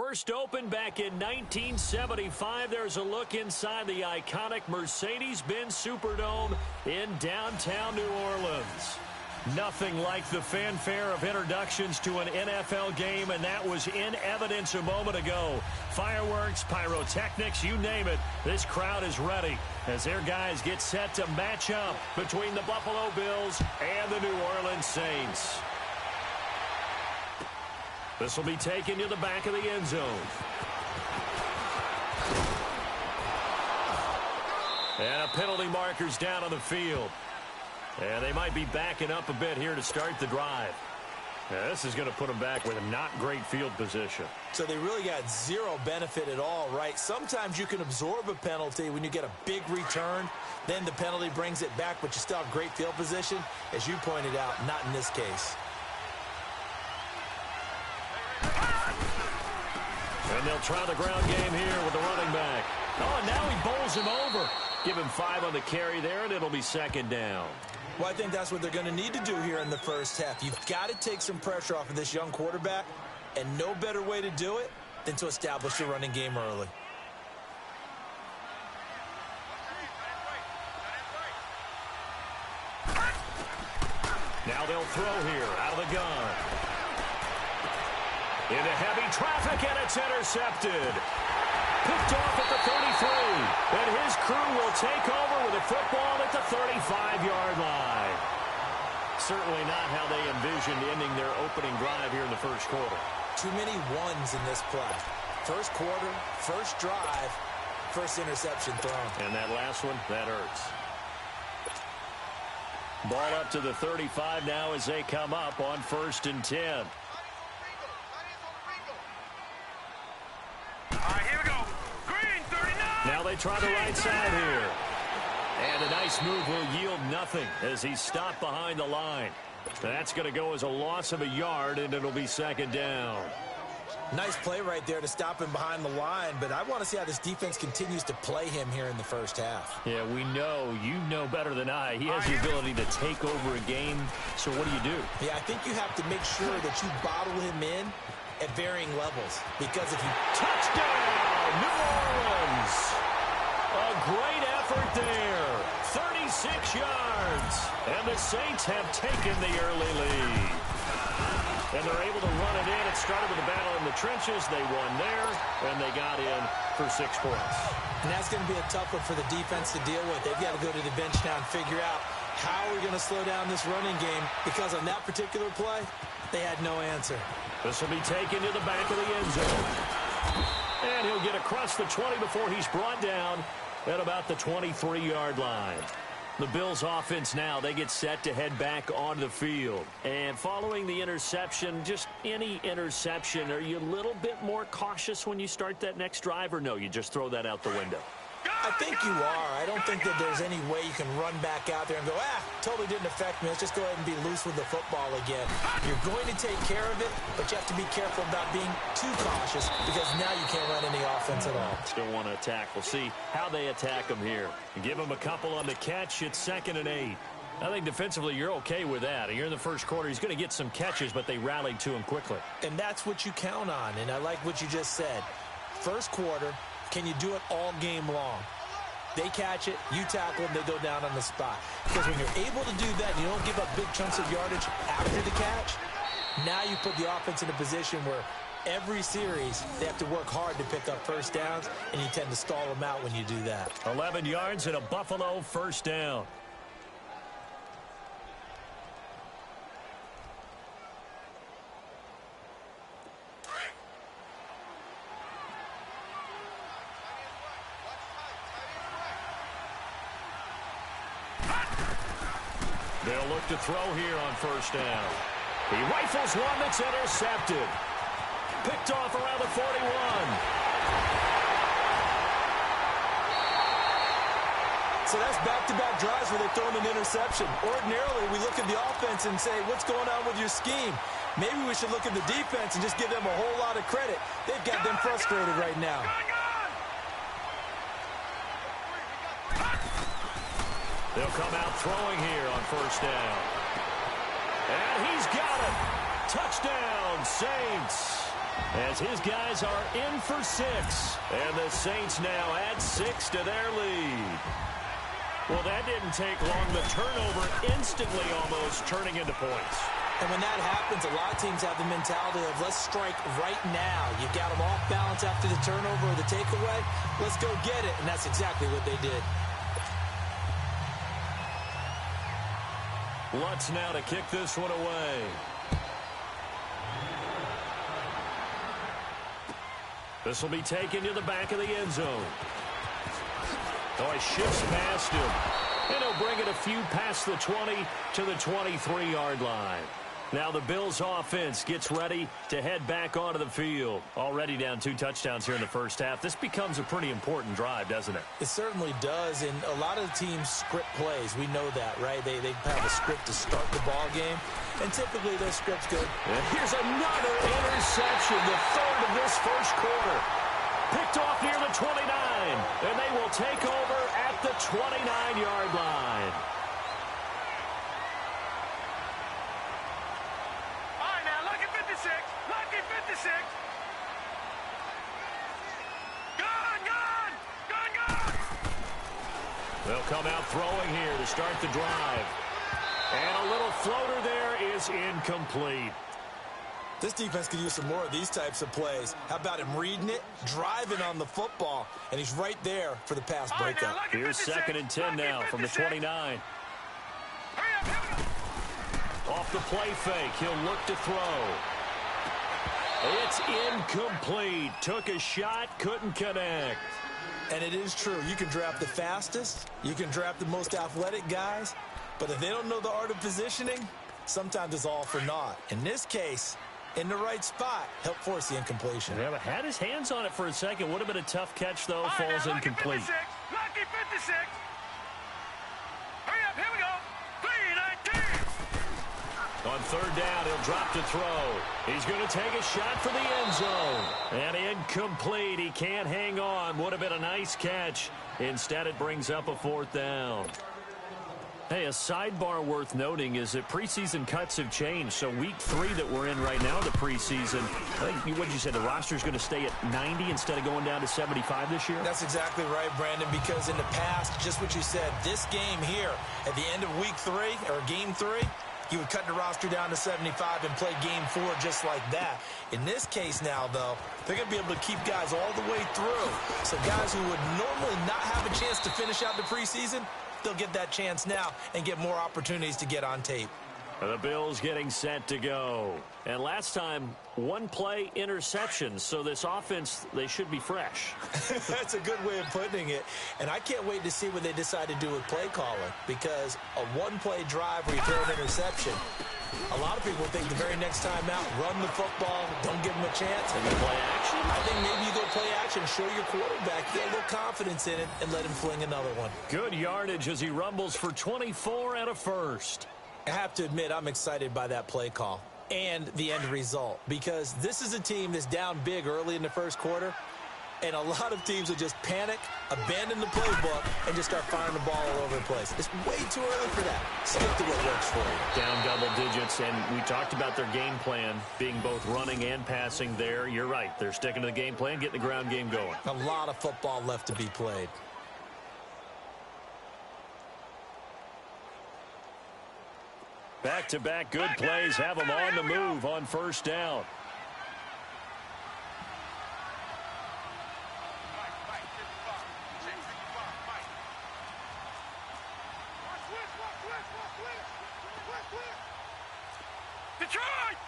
First opened back in 1975. There's a look inside the iconic Mercedes-Benz Superdome in downtown New Orleans. Nothing like the fanfare of introductions to an NFL game, and that was in evidence a moment ago. Fireworks, pyrotechnics, you name it. This crowd is ready as their guys get set to match up between the Buffalo Bills and the New Orleans Saints. This will be taken to the back of the end zone. And a penalty marker's down on the field. And they might be backing up a bit here to start the drive. Now, this is going to put them back with a not great field position. So they really got zero benefit at all, right? Sometimes you can absorb a penalty when you get a big return. Then the penalty brings it back, but you still have great field position. As you pointed out, not in this case. And they'll try the ground game here with the running back. Oh, and now he bowls him over. Give him 5 on the carry there, and it'll be second down. Well, I think that's what they're going to need to do here in the first half. You've got to take some pressure off of this young quarterback, and no better way to do it than to establish the running game early. Now they'll throw here out of the gun. Into heavy traffic, and it's intercepted. Picked off at the 33. And his crew will take over with a football at the 35-yard line. Certainly not how they envisioned ending their opening drive here in the first quarter. Too many ones in this play. First quarter, first drive, first interception thrown. And that last one, that hurts. Ball up to the 35 now as they come up on 1st and 10. Now they try the right side here. And a nice move will yield nothing as he's stopped behind the line. That's going to go as a loss of a yard, and it'll be second down. Nice play right there to stop him behind the line, but I want to see how this defense continues to play him here in the first half. Yeah, we know. You know better than I. He has the ability to take over a game, so what do? Yeah, I think you have to make sure that you bottle him in at varying levels, because if you... Touchdown, New Orleans! A great effort there. 36 yards. And the Saints have taken the early lead. And they're able to run it in. It started with a battle in the trenches. They won there, and they got in for 6 points. And that's going to be a tough one for the defense to deal with. They've got to go to the bench now and figure out how we're going to slow down this running game, because on that particular play, they had no answer. This will be taken to the back of the end zone. And he'll get across the 20 before he's brought down at about the 23-yard line. The Bills offense now, they get set to head back onto the field. And following the interception, just any interception, are you a little bit more cautious when you start that next drive, or no, you just throw that out the window? I think you are. I don't think that there's any way you can run back out there and go, totally didn't affect me. Let's just go ahead and be loose with the football again. You're going to take care of it, but you have to be careful about being too cautious, because now you can't run any offense at all. Still want to attack. We'll see how they attack them here. Give them a couple on the catch. It's 2nd and 8. I think defensively you're okay with that. You're in the first quarter. He's going to get some catches, but they rallied to him quickly. And that's what you count on, and I like what you just said. First quarter, can you do it all game long? They catch it, you tackle them, they go down on the spot. Because when you're able to do that and you don't give up big chunks of yardage after the catch, now you put the offense in a position where every series they have to work hard to pick up first downs, and you tend to stall them out when you do that. 11 yards and a Buffalo first down. They'll look to throw here on first down. He rifles one that's intercepted. Picked off around the 41. So that's back-to-back drives where they've thrown an interception. Ordinarily, we look at the offense and say, what's going on with your scheme? Maybe we should look at the defense and just give them a whole lot of credit. They've got them frustrated right now. They'll come out throwing here on first down. And he's got it. Touchdown, Saints. as his guys are in for 6. And the Saints now add 6 to their lead. Well, that didn't take long. The turnover instantly almost turning into points. And when that happens, a lot of teams have the mentality of let's strike right now. You've got them off balance after the turnover or the takeaway. Let's go get it. And that's exactly what they did. Lutz now to kick this one away. This will be taken to the back of the end zone. Oh, he shifts past him. And he'll bring it a few past the 20 to the 23-yard line. Now the Bills offense gets ready to head back onto the field. Already down 2 touchdowns here in the first half. This becomes a pretty important drive, doesn't it? It certainly does, and a lot of the teams script plays. We know that, right? They have a script to start the ball game, and typically those scripts go. And here's another interception, the third of this first quarter. Picked off near the 29, and they will take over at the 29-yard line. They'll come out throwing here to start the drive. And a little floater there is incomplete. This defense could use some more of these types of plays. How about him reading it, driving on the football, and he's right there for the pass breakup. Here's 2nd and 10 now from the 29. Off the play fake, he'll look to throw. It's incomplete. Took a shot, couldn't connect. And it is true. You can draft the fastest. You can draft the most athletic guys. But if they don't know the art of positioning, sometimes it's all for naught. In this case, in the right spot, help force the incompletion. Yeah, but had his hands on it for a second. Would have been a tough catch, though. Falls incomplete. Lucky 56. Hurry up, here we go. 3-19. On 3rd down, he'll drop to throw. He's going to take a shot for the end zone. And incomplete. He can't hang on. Would have been a nice catch. Instead, it brings up a 4th down. Hey, a sidebar worth noting is that preseason cuts have changed. So week 3 that we're in right now, the preseason, I think, what did you say, the roster's going to stay at 90 instead of going down to 75 this year? That's exactly right, Brandon, because in the past, just what you said, this game here, at the end of week 3, or game 3, you would cut the roster down to 75 and play game 4 just like that. In this case now, though, they're going to be able to keep guys all the way through. So guys who would normally not have a chance to finish out the preseason, they'll get that chance now and get more opportunities to get on tape. The Bills getting set to go. And last time, 1 play interception. So this offense, they should be fresh. That's a good way of putting it. And I can't wait to see what they decide to do with play calling, because a 1-play drive where you throw an interception, a lot of people think the very next time out, run the football, don't give them a chance. And play action? I think maybe you go play action, show your quarterback, get a little confidence in it, and let him fling another one. Good yardage as he rumbles for 24 and a first. I have to admit, I'm excited by that play call and the end result, because this is a team that's down big early in the first quarter, and a lot of teams will just panic, abandon the playbook, and just start firing the ball all over the place. It's way too early for that. Stick to what works for you. Down double digits, and we talked about their game plan being both running and passing there. You're right. They're sticking to the game plan, getting the ground game going. A lot of football left to be played. Back-to-back good plays have them on the move on 1st down.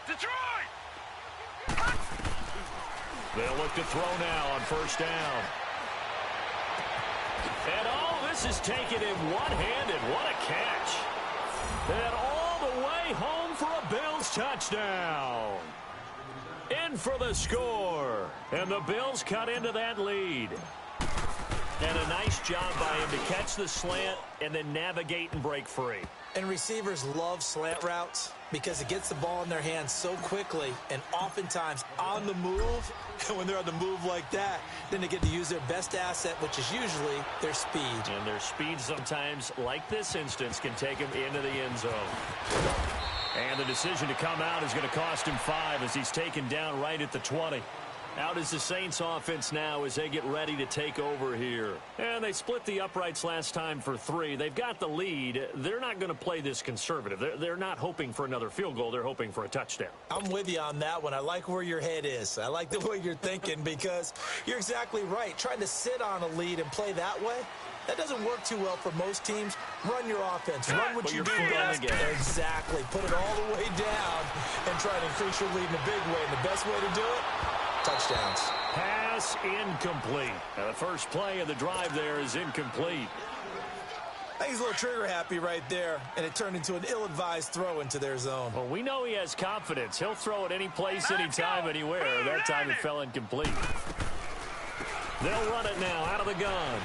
Detroit! They'll look to throw now on 1st down. And this is taken in one-handed. What a catch. And all the way home for a Bills touchdown. In for the score. And the Bills cut into that lead. And a nice job by him to catch the slant and then navigate and break free. And receivers love slant routes because it gets the ball in their hands so quickly and oftentimes on the move. And when they're on the move like that, then they get to use their best asset, which is usually their speed. And their speed sometimes, like this instance, can take them into the end zone. And the decision to come out is going to cost him 5 as he's taken down right at the 20. Out is the Saints offense now as they get ready to take over here. And they split the uprights last time for 3. They've got the lead. They're not going to play this conservative. They're not hoping for another field goal. They're hoping for a touchdown. I'm with you on that one. I like where your head is. I like the way you're thinking because you're exactly right. Trying to sit on a lead and play that way, that doesn't work too well for most teams. Run your offense. Run what you do best. Exactly. Put it all the way down and try to increase your lead in a big way. And the best way to do it, touchdowns. Pass incomplete. Now the first play of the drive there is incomplete. I think he's a little trigger happy right there, and it turned into an ill-advised throw into their zone. Well, we know he has confidence. He'll throw it any place, anytime, anywhere. That time it fell incomplete. They'll run it now out of the gun.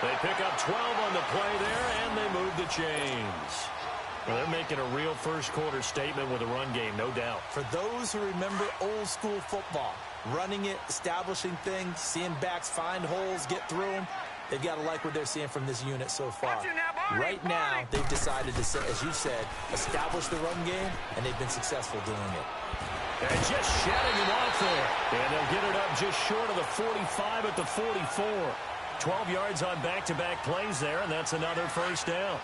They pick up 12 on the play there, and they move the chains. Well, they're making a real first-quarter statement with a run game, no doubt. For those who remember old-school football, running it, establishing things, seeing backs find holes, get through them, they've got to like what they're seeing from this unit so far. Right now, they've decided to, as you said, establish the run game, and they've been successful doing it. And just shutting him off there. And they'll get it up just short of the 45 at the 44. 12 yards on back-to-back plays there, and that's another first down.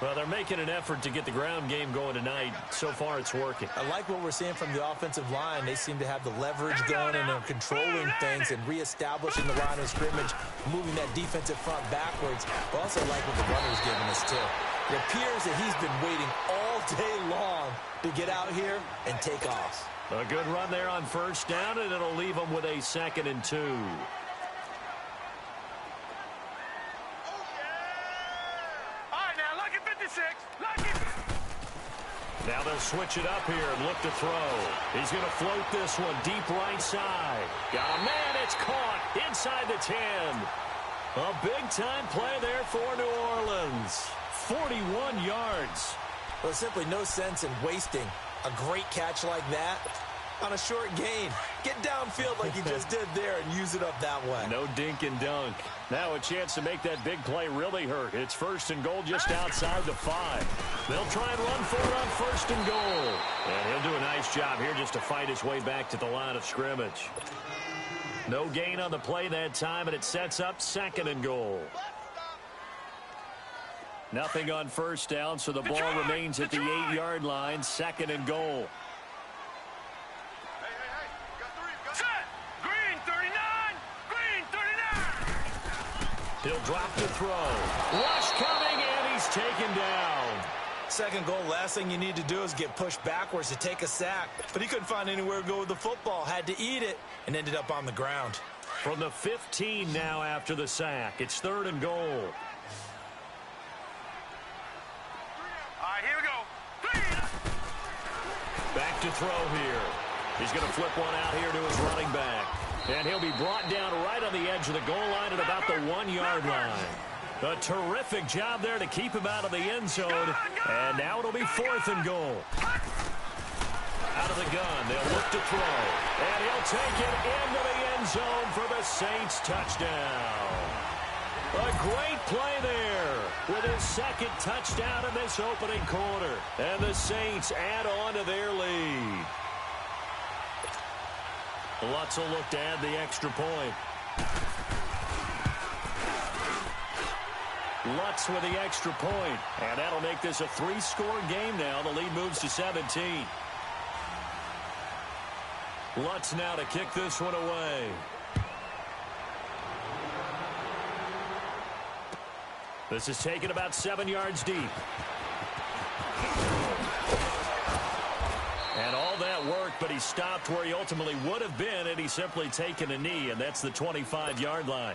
Well, they're making an effort to get the ground game going tonight. So far, it's working. I like what we're seeing from the offensive line. They seem to have the leverage going, and they're controlling things and reestablishing the line of scrimmage, moving that defensive front backwards. But also like what the runner's giving us, too. It appears that he's been waiting all day long to get out here and take off. A good run there on first down, and it'll leave them with a 2nd and 2. Now they'll switch it up here and look to throw. He's going to float this one deep right side. Got a man, it's caught inside the 10. A big-time play there for New Orleans. 41 yards. Well, simply no sense in wasting a great catch like that on a short gain. Get downfield like he just did there and use it up that way. No dink and dunk. Now a chance to make that big play really hurt. It's 1st and goal just outside the 5. They'll try and run for it on 1st and goal. And he'll do a nice job here just to fight his way back to the line of scrimmage. No gain on the play that time, and it sets up 2nd and goal. Nothing on first down, so the ball remains at the 8-yard line. 2nd and goal. He'll drop to throw. Rush coming, and he's taken down. 2nd goal, last thing you need to do is get pushed backwards to take a sack. But he couldn't find anywhere to go with the football. Had to eat it and ended up on the ground. From the 15 now after the sack. It's 3rd and goal. All right, here we go. Back to throw here. He's going to flip one out here to his running back. And he'll be brought down right on the edge of the goal line at about the 1-yard line. A terrific job there to keep him out of the end zone. And now it'll be 4th and goal. Out of the gun, they'll look to throw. And he'll take it into the end zone for the Saints touchdown. A great play there with his 2nd touchdown in this opening quarter. And the Saints add on to their lead. Lutz will look to add the extra point. Lutz with the extra point. And that'll make this a 3-score game now. The lead moves to 17. Lutz now to kick this one away. This is taken about 7 yards deep. And all that work, but he stopped where he ultimately would have been had he simply taken a knee, and that's the 25-yard line.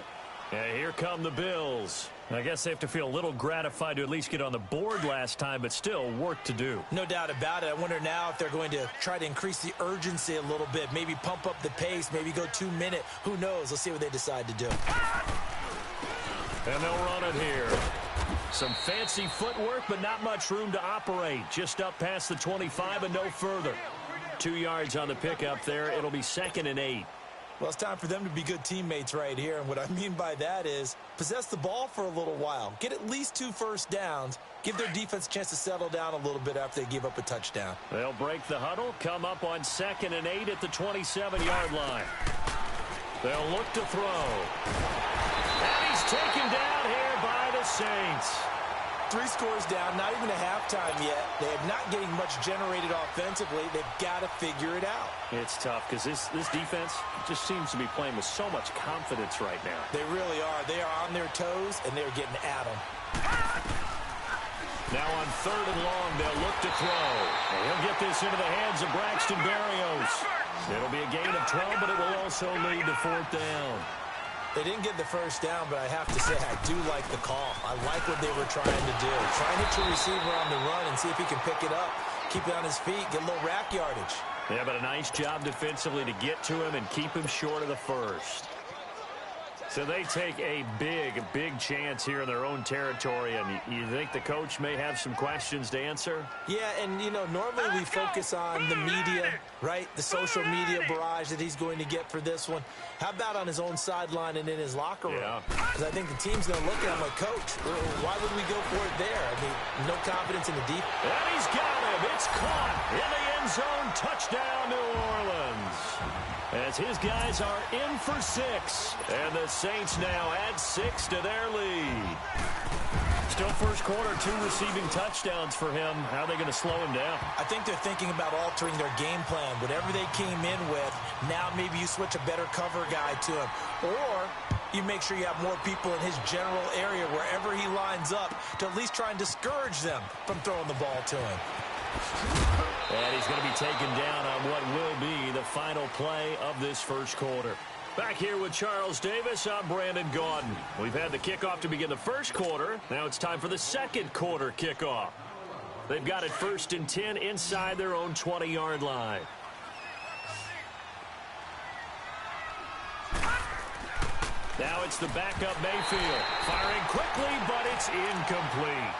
And here come the Bills. I guess they have to feel a little gratified to at least get on the board last time, but still work to do. No doubt about it. I wonder now if they're going to try to increase the urgency a little bit, maybe pump up the pace, maybe go 2-minute. Who knows? Let's see what they decide to do. And they'll run it here. Some fancy footwork, but not much room to operate. Just up past the 25 and no further. 2 yards on the pickup there. It'll be 2nd and 8. Well, it's time for them to be good teammates right here. And what I mean by that is possess the ball for a little while. Get at least 2 first downs. Give their defense a chance to settle down a little bit after they give up a touchdown. They'll break the huddle, come up on 2nd and 8 at the 27-yard line. They'll look to throw. And he's taken down here by the Saints. 3 scores down, not even a halftime yet. They are not getting much generated offensively. They've got to figure it out. It's tough because this defense just seems to be playing with so much confidence right now. They really are. They are on their toes, and they're getting at them. Now on 3rd and long, they'll look to throw. And he'll get this into the hands of Braxton Berrios. It'll be a gain of 12, but it will also lead to 4th down. They didn't get the first down, but I have to say I do like the call. I like what they were trying to do. Try and hit your receiver on the run and see if he can pick it up. Keep it on his feet, get a little rack yardage. Yeah, but a nice job defensively to get to him and keep him short of the first. So they take a big chance here in their own territory, and you think the coach may have some questions to answer? Yeah, and, you know, normally we focus on the media, right? The social media barrage that he's going to get for this one. How about on his own sideline and in his locker room? Yeah. Because I think the team's going to look at him like, Coach, why would we go for it there? I mean, no confidence in the defense. And he's got him. It's caught in the end zone. Touchdown, New Orleans. As his guys are in for 6. And the Saints now add 6 to their lead. Still first quarter, 2 receiving touchdowns for him. How are they going to slow him down? I think they're thinking about altering their game plan. Whatever they came in with, now maybe you switch a better cover guy to him. Or you make sure you have more people in his general area wherever he lines up to at least try and discourage them from throwing the ball to him. And he's going to be taken down on what will be the final play of this first quarter. Back here with Charles Davis, I'm Brandon Gaudin. We've had the kickoff to begin the first quarter. Now it's time for the second quarter kickoff. They've got it 1st and 10 inside their own 20-yard line. Now it's the backup Mayfield. Firing quickly, but it's incomplete.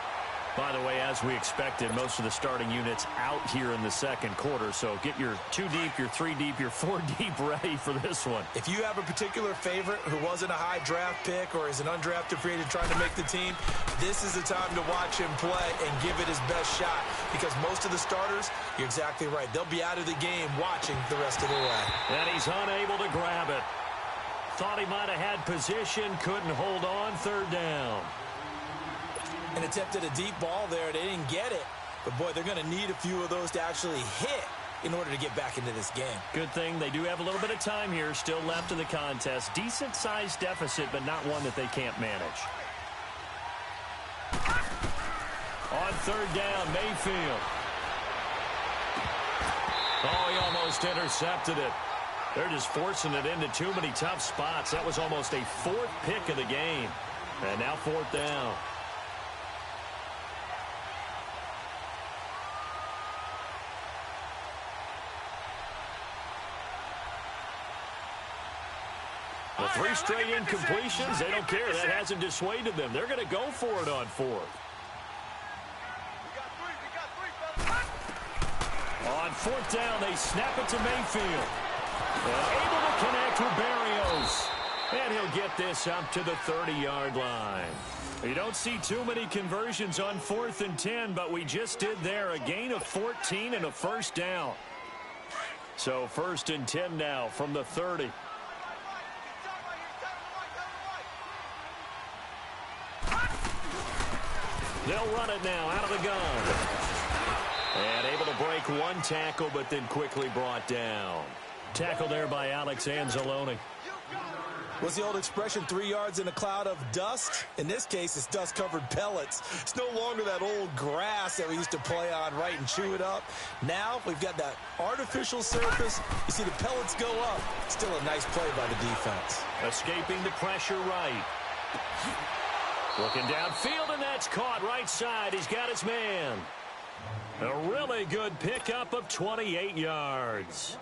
By the way, as we expected, most of the starting units out here in the second quarter. So get your 2 deep, your 3 deep, your 4 deep ready for this one. If you have a particular favorite who wasn't a high draft pick or is an undrafted free agent trying to make the team, this is the time to watch him play and give it his best shot. Because most of the starters, you're exactly right, they'll be out of the game watching the rest of the way. And he's unable to grab it. Thought he might have had position, couldn't hold on, 3rd down. And attempted a deep ball there. They didn't get it. But, boy, they're going to need a few of those to actually hit in order to get back into this game. Good thing they do have a little bit of time here still left in the contest. Decent-sized deficit, but not one that they can't manage. On 3rd down, Mayfield. Oh, he almost intercepted it. They're just forcing it into too many tough spots. That was almost a 4th pick of the game. And now 4th down. The 3 straight incompletions, they don't care. That hasn't dissuaded them. They're going to go for it on 4th. On 4th down, they snap it to Mayfield. And able to connect with Berrios. And he'll get this up to the 30-yard line. You don't see too many conversions on 4th and 10, but we just did there. A gain of 14 and a first down. So 1st and 10 now from the 30. They'll run it now out of the gun. And able to break 1 tackle, but then quickly brought down. Tackle there by Alex Anzalone. What's the old expression, 3 yards in a cloud of dust? In this case, it's dust-covered pellets. It's no longer that old grass that we used to play on, right, and chew it up. Now we've got that artificial surface. You see the pellets go up. Still a nice play by the defense. Escaping the pressure right. Looking downfield, and that's caught right side. He's got his man. A really good pickup of 28 yards.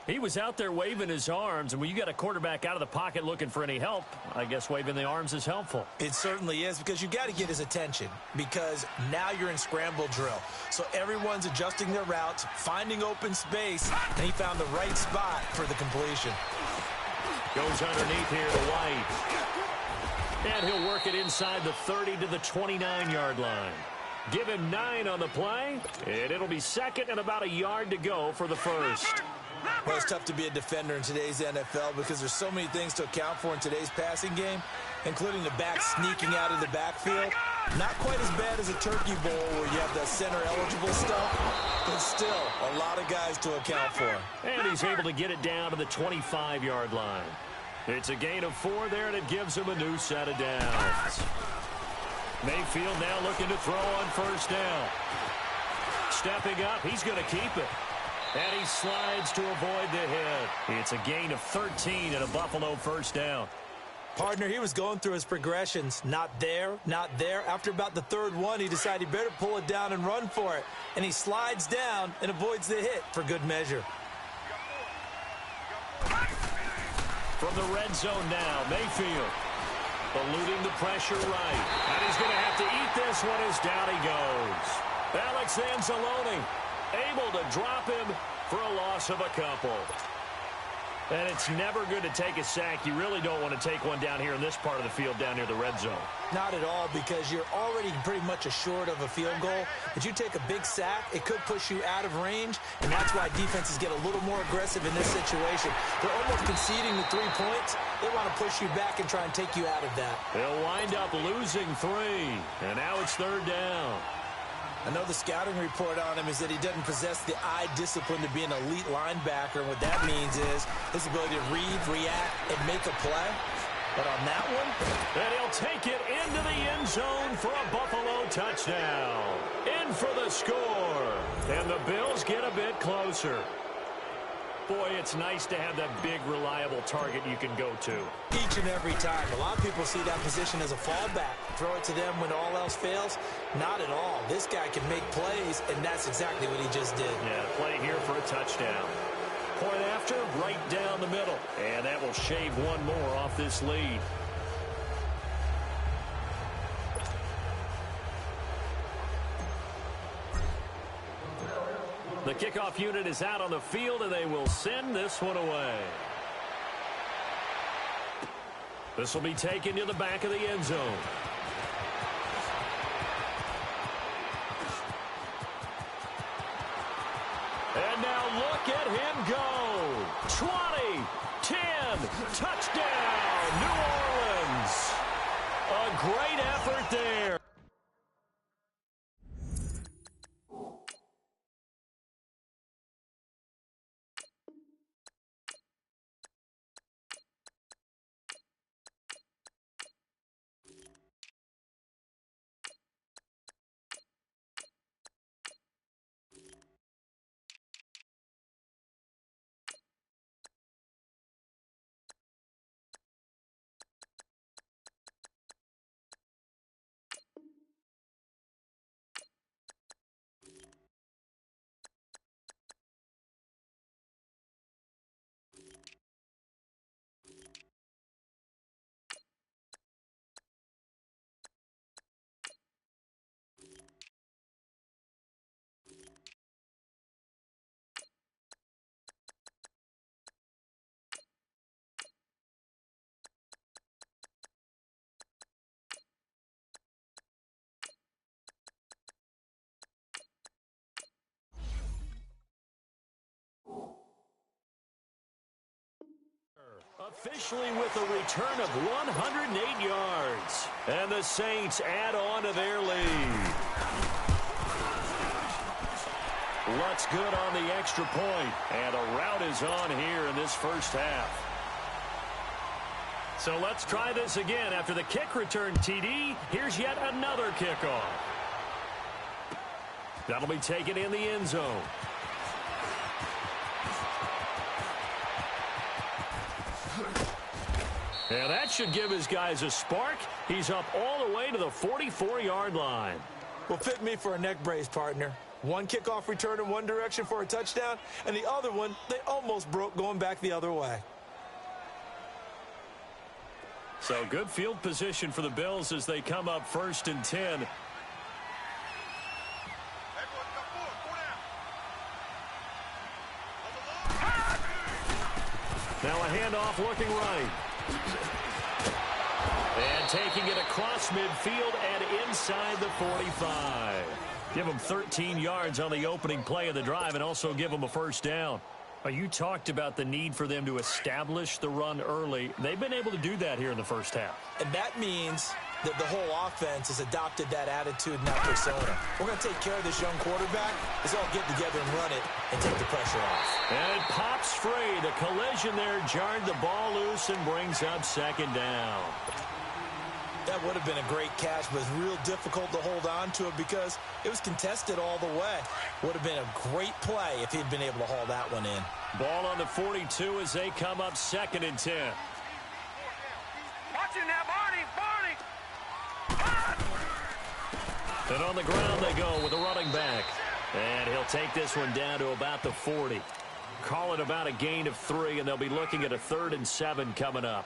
He was out there waving his arms, and when you got a quarterback out of the pocket looking for any help, I guess waving the arms is helpful. It certainly is, because you got to get his attention, because now you're in scramble drill. So everyone's adjusting their routes, finding open space, and he found the right spot for the completion. Goes underneath here to White. And he'll work it inside the 30 to the 29-yard line. Give him 9 on the play, and it'll be second and about a yard to go for the first. Well, it's tough to be a defender in today's NFL because there's so many things to account for in today's passing game, including the back sneaking out of the backfield. Not quite as bad as a turkey bowl where you have the center-eligible stuff, but still a lot of guys to account for. And he's able to get it down to the 25-yard line. It's a gain of 4 there, and it gives him a new set of downs. Mayfield now looking to throw on first down. Stepping up, he's going to keep it. And he slides to avoid the hit. It's a gain of 13 and a Buffalo first down. Partner, he was going through his progressions. Not there, not there. After about the third one, he decided he better pull it down and run for it. And he slides down and avoids the hit for good measure. From the red zone now, Mayfield eluding the pressure right. And he's going to have to eat this one as down he goes. Alex Anzalone able to drop him for a loss of a couple. And it's never good to take a sack. You really don't want to take one down here in this part of the field down near the red zone. Not at all, because you're already pretty much assured of a field goal. If you take a big sack, it could push you out of range, and that's why defenses get a little more aggressive in this situation. They're almost conceding the 3 points. They want to push you back and try and take you out of that. They'll wind up losing 3, and now it's third down. I know the scouting report on him is that he doesn't possess the eye discipline to be an elite linebacker. And what that means is his ability to read, react, and make a play. But on that one, and he'll take it into the end zone for a Buffalo touchdown. In for the score. And the Bills get a bit closer. Boy, it's nice to have that big, reliable target you can go to. Each and every time. A lot of people see that position as a fallback. Throw it to them when all else fails. Not at all. This guy can make plays, and that's exactly what he just did. Yeah, play here for a touchdown. Point after, right down the middle. And that will shave one more off this lead. The kickoff unit is out on the field, and they will send this one away. This will be taken to the back of the end zone. And now look at him go. 20, 10, touchdown, New Orleans. A great effort there. Officially with a return of 108 yards. And the Saints add on to their lead. Lutz good on the extra point. And a rout is on here in this first half. So let's try this again. After the kick return TD, here's yet another kickoff. That'll be taken in the end zone. And that should give his guys a spark. He's up all the way to the 44-yard line. Well, fit me for a neck brace, partner. One kickoff return in one direction for a touchdown, and the other one, they almost broke going back the other way. So good field position for the Bills as they come up 1st and 10. Now a handoff looking right. And taking it across midfield and inside the 45. Give them 13 yards on the opening play of the drive and also give them a first down. You talked about the need for them to establish the run early. They've been able to do that here in the first half. And that means that the whole offense has adopted that attitude and that persona. We're going to take care of this young quarterback. Let's all get together and run it and take the pressure off. And it pops free. The collision there jarred the ball loose and brings up 2nd down. That would have been a great catch, but it's real difficult to hold on to it because it was contested all the way. Would have been a great play if he'd been able to haul that one in. Ball on the 42 as they come up 2nd and 10. Watch him now, Barney! And on the ground they go with a running back. And he'll take this one down to about the 40. Call it about a gain of 3, and they'll be looking at a 3rd and 7 coming up.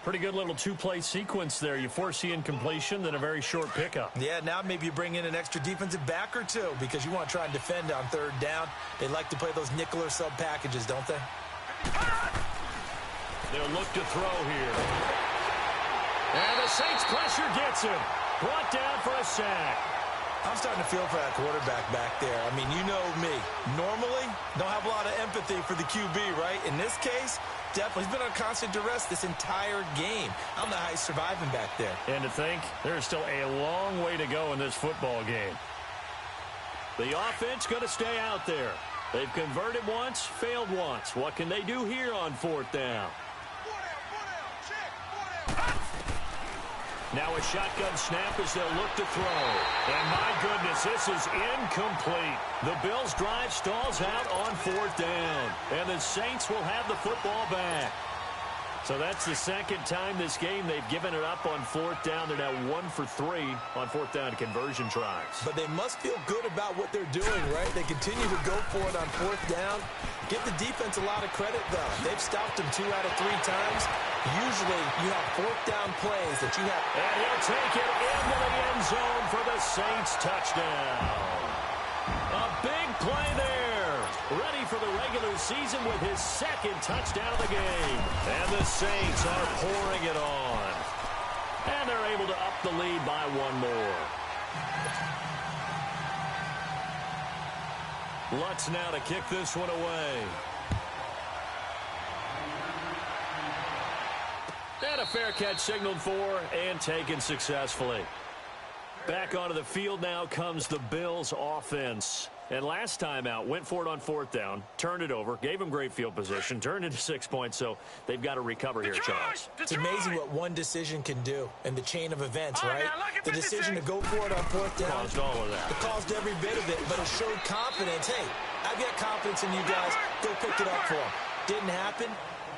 Pretty good little two-play sequence there. You force the incompletion, then a very short pickup. Yeah, now maybe you bring in an extra defensive back or two because you want to try and defend on 3rd down. They like to play those nickel or sub packages, don't they? They'll look to throw here. And the Saints pressure gets him. Brought down for a sack. I'm starting to feel for that quarterback back there. I mean, you know me. Normally, don't have a lot of empathy for the QB, right? In this case, definitely. He's been on constant duress this entire game. I don't know how he's surviving back there. And to think, there's still a long way to go in this football game. The offense going to stay out there. They've converted once, failed once. What can they do here on 4th down? Now a shotgun snap as they'll look to throw. And my goodness, this is incomplete. The Bills' drive stalls out on 4th down. And the Saints will have the football back. So that's the 2nd time this game they've given it up on 4th down. They're now 1 for 3 on 4th down conversion tries. But they must feel good about what they're doing, right? They continue to go for it on 4th down. Give the defense a lot of credit, though. They've stopped them 2 out of 3 times. Usually, you have 4th down plays that you have. And he'll take it into the end zone for the Saints touchdown. A big play there. Ready for the regular season with his 2nd touchdown of the game. And the Saints are pouring it on. And they're able to up the lead by 1 more. Lutz now to kick this one away. And a fair catch signaled for and taken successfully. Back onto the field now comes the Bills offense. And last time out, went for it on 4th down, turned it over, gave them great field position, turned into 6 points, so they've got to recover here, Charles. It's amazing what one decision can do in the chain of events, right? The decision to go for it on 4th down. Caused all of that. It caused every bit of it, but it showed confidence. Hey, I've got confidence in you guys. Go pick it up for them. Didn't happen.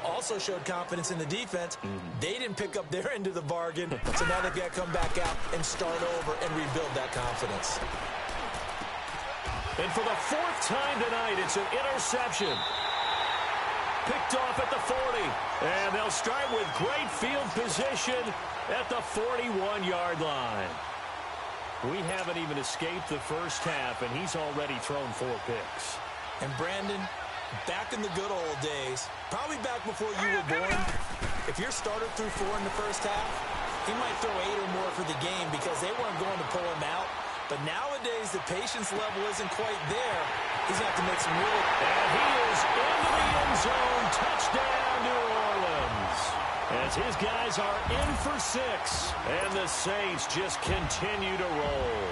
Also showed confidence in the defense. They didn't pick up their end of the bargain, so now they've got to come back out and start over and rebuild that confidence. And for the 4th time tonight, it's an interception. Picked off at the 40. And they'll start with great field position at the 41-yard line. We haven't even escaped the first half, and he's already thrown 4 picks. And Brandon, back in the good old days, probably back before you were born, if your starter threw 4 in the first half, he might throw 8 or more for the game because they weren't going to pull him out. But nowadays, the patience level isn't quite there. He's going to have to make some really... And he is into the end zone. Touchdown, New Orleans. As his guys are in for 6. And the Saints just continue to roll.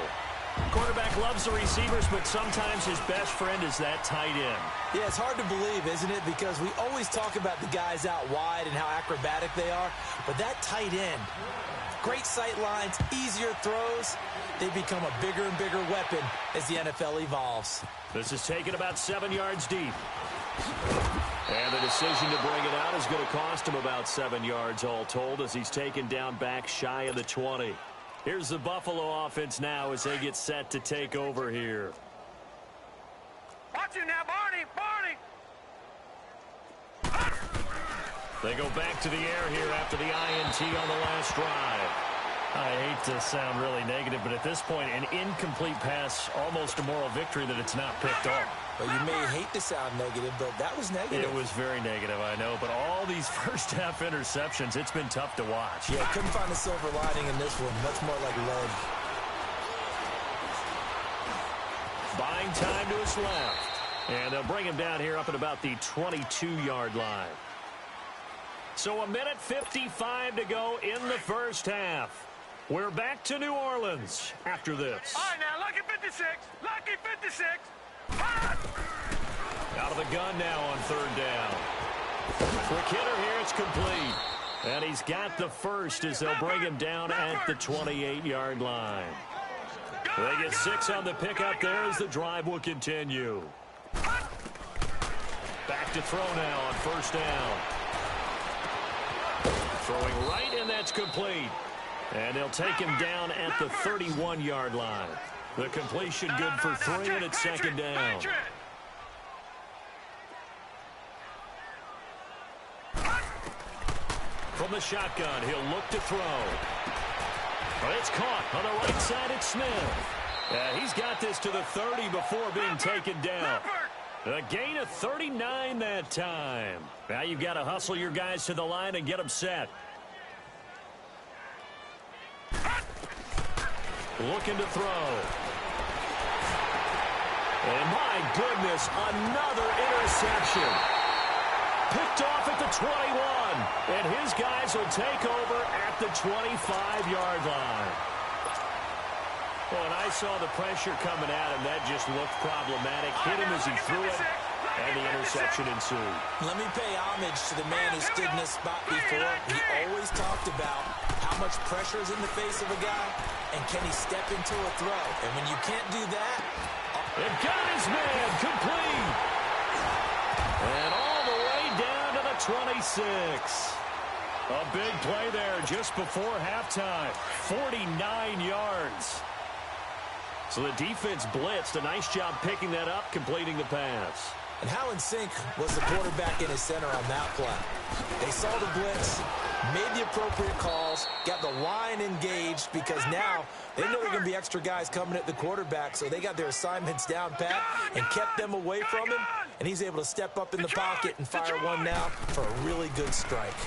Quarterback loves the receivers, but sometimes his best friend is that tight end. Yeah, it's hard to believe, isn't it? Because we always talk about the guys out wide and how acrobatic they are. But that tight end, great sight lines, easier throws, they become a bigger and bigger weapon as the NFL evolves. This is taken about 7 yards deep. And the decision to bring it out is going to cost him about 7 yards all told as he's taken down back shy of the 20. Here's the Buffalo offense now as they get set to take over here. Watch it now, Barney. Barney. They go back to the air here after the INT on the last drive. I hate to sound really negative, but at this point, an incomplete pass, almost a moral victory that it's not picked off. Well, you may hate to sound negative, but that was negative. It was very negative, I know, but all these first-half interceptions, it's been tough to watch. Yeah, couldn't find a silver lining in this one. Much more like lead. Buying time to his left. And they'll bring him down here up at about the 22-yard line. So a minute 55 to go in the first half. We're back to New Orleans after this. All right, now, lucky 56. Lucky 56. Out of the gun now on third down. For Kidder here, it's complete. And he's got the first as they'll bring him down at the 28-yard line. They get 6 on the pickup there as the drive will continue. Back to throw now on first down. Throwing right, and that's complete. And they'll take him down at the 31-yard line. The completion good for 3, and it's second down. From the shotgun, he'll look to throw. But it's caught on the right side. It's Smith. He's got this to the 30 before being taken down. A gain of 39 that time. Now you've got to hustle your guys to the line and get them set. Looking to throw. And my goodness, another interception. Picked off at the 21. And his guys will take over at the 25-yard line. Well, and I saw the pressure coming at him. That just looked problematic. Hit him as he threw it, and the interception ensued. Let me pay homage to the man who stood in this spot before. He always talked about how much pressure is in the face of a guy, and can he step into a throw. And when you can't do that... It got his man complete. And all the way down to the 26. A big play there just before halftime. 49 yards. So the defense blitzed. A nice job picking that up, completing the pass. And how in sync was the quarterback in his center on that play? They saw the blitz, made the appropriate calls, got the line engaged because now they know there are going to be extra guys coming at the quarterback, so they got their assignments down pat and kept them away from him, and he's able to step up in the pocket and fire one now for a really good strike.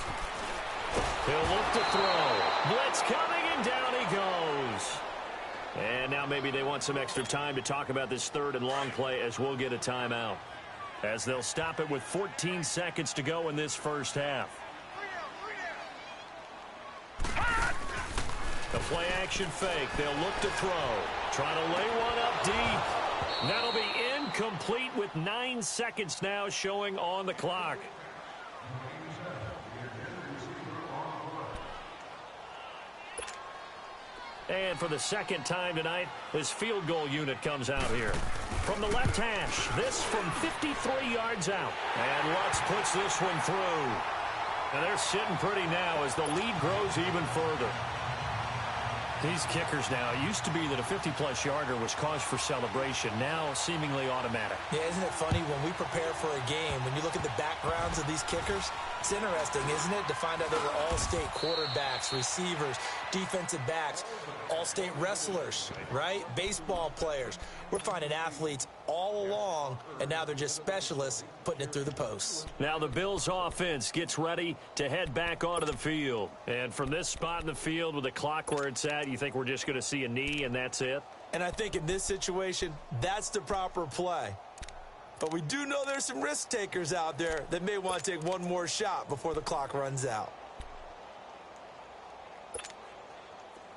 He'll look to throw. Blitz coming, and down he goes. And now maybe they want some extra time to talk about this third and long play as we'll get a timeout. As they'll stop it with 14 seconds to go in this first half. The play action fake. They'll look to throw. Trying to lay one up deep. That'll be incomplete with 9 seconds now showing on the clock. And for the second time tonight, this field goal unit comes out here. From the left hash, this from 53 yards out. And Lutz puts this one through. And they're sitting pretty now as the lead grows even further. These kickers now, it used to be that a 50-plus yarder was cause for celebration, now seemingly automatic. Yeah, isn't it funny when we prepare for a game, when you look at the backgrounds of these kickers, it's interesting, isn't it, to find out they were all-state quarterbacks, receivers, defensive backs, all-state wrestlers, right? Baseball players. We're finding athletes all along, and now they're just specialists putting it through the posts. Now the Bills' offense gets ready to head back onto the field. And from this spot in the field with the clock where it's at, you think we're just going to see a knee and that's it? And I think in this situation, that's the proper play. But we do know there's some risk takers out there that may want to take one more shot before the clock runs out.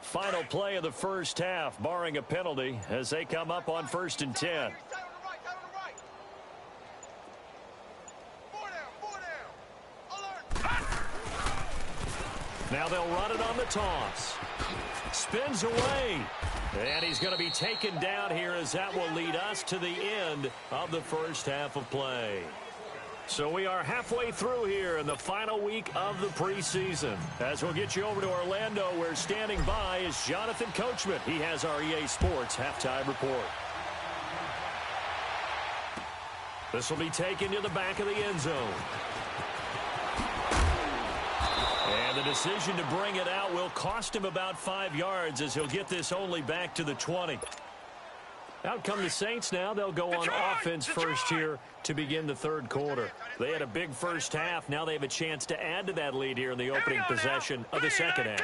Final play of the first half, barring a penalty, as they come up on 1st and 10. Now they'll run it on the toss. Spins away. And he's going to be taken down here as that will lead us to the end of the first half of play. So we are halfway through here in the final week of the preseason. As we'll get you over to Orlando, where standing by is Jonathan Coachman. He has our EA Sports halftime report. This will be taken to the back of the end zone. And the decision to bring it out will cost him about 5 yards as he'll get this only back to the 20. Out come the Saints now. They'll go on offense first here to begin the third quarter. They had a big first half. Now they have a chance to add to that lead here in the opening possession of the second half.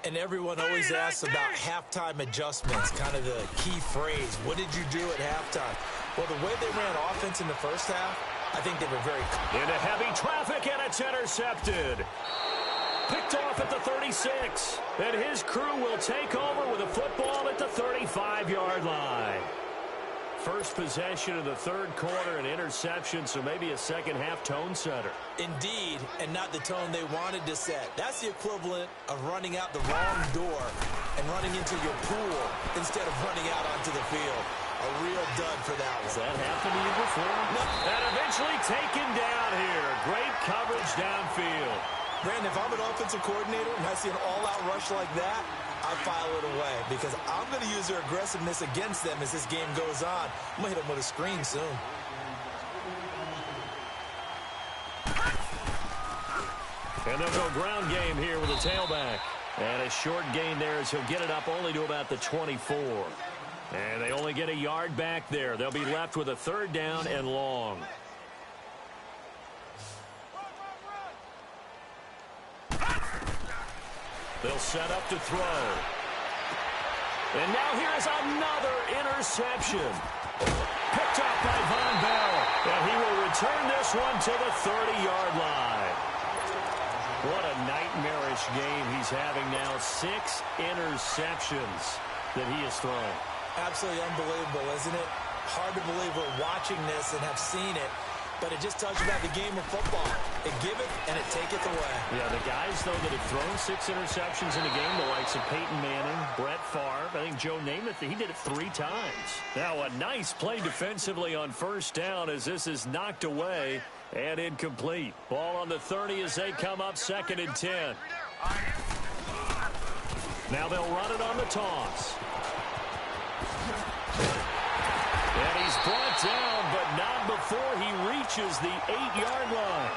And everyone always asks about halftime adjustments, kind of the key phrase. What did you do at halftime? Well, the way they ran offense in the first half, I think they were very... Into heavy traffic, and it's intercepted. Picked off at the 36. And his crew will take over with a football at the 35-yard line. First possession of the third quarter, an interception, so maybe a second-half tone setter. Indeed, and not the tone they wanted to set. That's the equivalent of running out the wrong door and running into your pool instead of running out onto the field. A real dud for that one. Has that happened to you before? No. And eventually taken down here. Great coverage downfield. Brandon, if I'm an offensive coordinator and I see an all-out rush like that, I file it away because I'm going to use their aggressiveness against them as this game goes on. I'm going to hit them with a screen soon. And they'll go ground game here with a tailback. And a short gain there as he'll get it up only to about the 24. And they only get a yard back there. They'll be left with a third down and long. They'll set up to throw. And now here's another interception. Picked up by Von Bell. And he will return this one to the 30-yard line. What a nightmarish game he's having now. 6 interceptions that he has thrown. Absolutely unbelievable, isn't it? Hard to believe we're watching this and have seen it. But it just tells you about the game of football. It giveth and it taketh away. Yeah, the guys, though, that have thrown 6 interceptions in a game, the likes of Peyton Manning, Brett Favre, I think Joe Namath, he did it 3 times. Now, a nice play defensively on first down as this is knocked away and incomplete. Ball on the 30 as they come up 2nd and 10. Now they'll run it on the toss. And he's brought down, but not before he reaches the 8-yard line.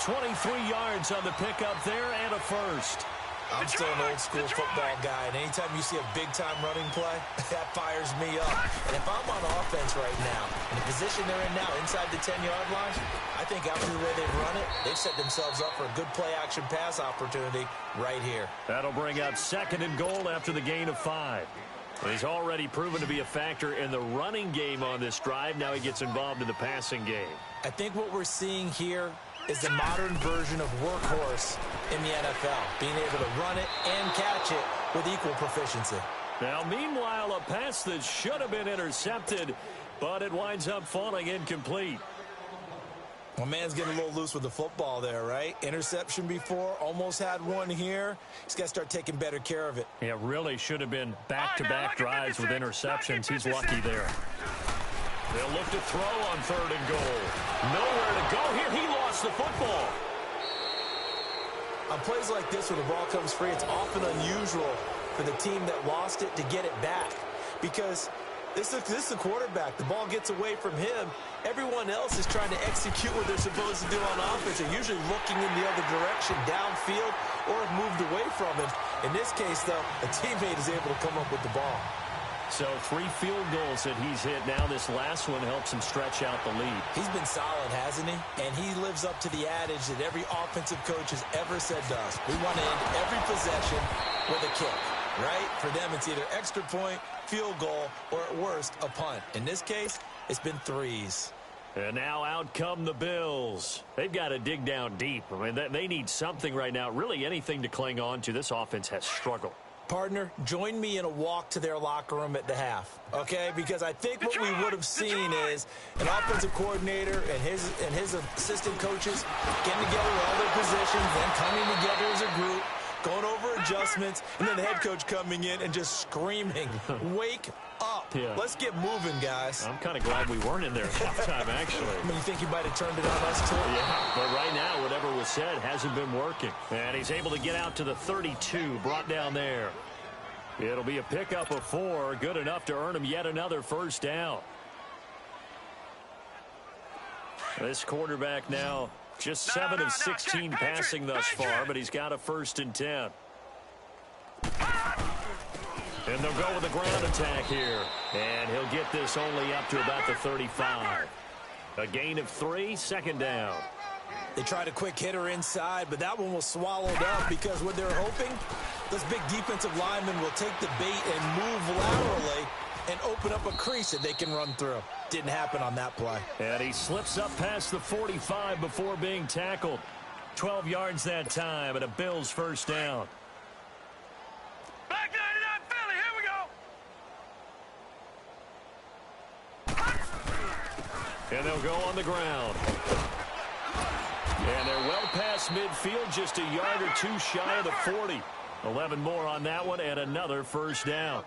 23 yards on the pickup there and a first. I'm still an old-school football guy, and anytime you see a big-time running play, that fires me up. And if I'm on offense right now, in the position they're in now, inside the 10-yard line, I think after the way they've run it, they've set themselves up for a good play-action pass opportunity right here. That'll bring up 2nd and goal after the gain of 5. He's already proven to be a factor in the running game on this drive. Now he gets involved in the passing game. I think what we're seeing here is the modern version of workhorse in the NFL, being able to run it and catch it with equal proficiency. Now, meanwhile, a pass that should have been intercepted, but it winds up falling incomplete. Well, man's getting a little loose with the football there, right? Interception before, almost had one here. He's got to start taking better care of it. Yeah, really should have been back-to-back drives with interceptions. He's lucky there. They'll look to throw on 3rd and goal. Nowhere to go here. He lost the football. On plays like this where the ball comes free, it's often unusual for the team that lost it to get it back because this is the quarterback. The ball gets away from him. Everyone else is trying to execute what they're supposed to do on offense. They're usually looking in the other direction, downfield, or have moved away from him. In this case, though, a teammate is able to come up with the ball. So 3 field goals that he's hit. Now this last one helps him stretch out the lead. He's been solid, hasn't he? And he lives up to the adage that every offensive coach has ever said to us. We want to end every possession with a kick, right? For them, it's either extra point, field goal, or at worst, a punt. In this case, it's been 3s. And now out come the Bills. They've got to dig down deep. I mean, they need something right now, really anything to cling on to. This offense has struggled. Partner, join me in a walk to their locker room at the half, okay? Because I think what we would have seen is an offensive coordinator and his assistant coaches getting together with all their positions, then coming together as a group, going over adjustments, and then the head coach coming in and just screaming, wake up. Yeah. Let's get moving, guys. I'm kind of glad we weren't in there at halftime, actually. I mean, you think he might have turned it on us, too? Yeah, but right now, whatever was said hasn't been working. And he's able to get out to the 32, brought down there. It'll be a pickup of 4, good enough to earn him yet another first down. This quarterback now just 7 of 16 passing thus far, but he's got a 1st and 10. And they'll go with a ground attack here. And he'll get this only up to about the 35. A gain of 3, 2nd down. They tried a quick hitter inside, but that one was swallowed up because what they're hoping, this big defensive lineman will take the bait and move laterally and open up a crease that they can run through. Didn't happen on that play. And he slips up past the 45 before being tackled. 12 yards that time and a Bills 1st down. Back 99 Philly, here we go. And they'll go on the ground. And they're well past midfield, just a yard or 2 shy of the 40. 11 more on that one and another 1st down.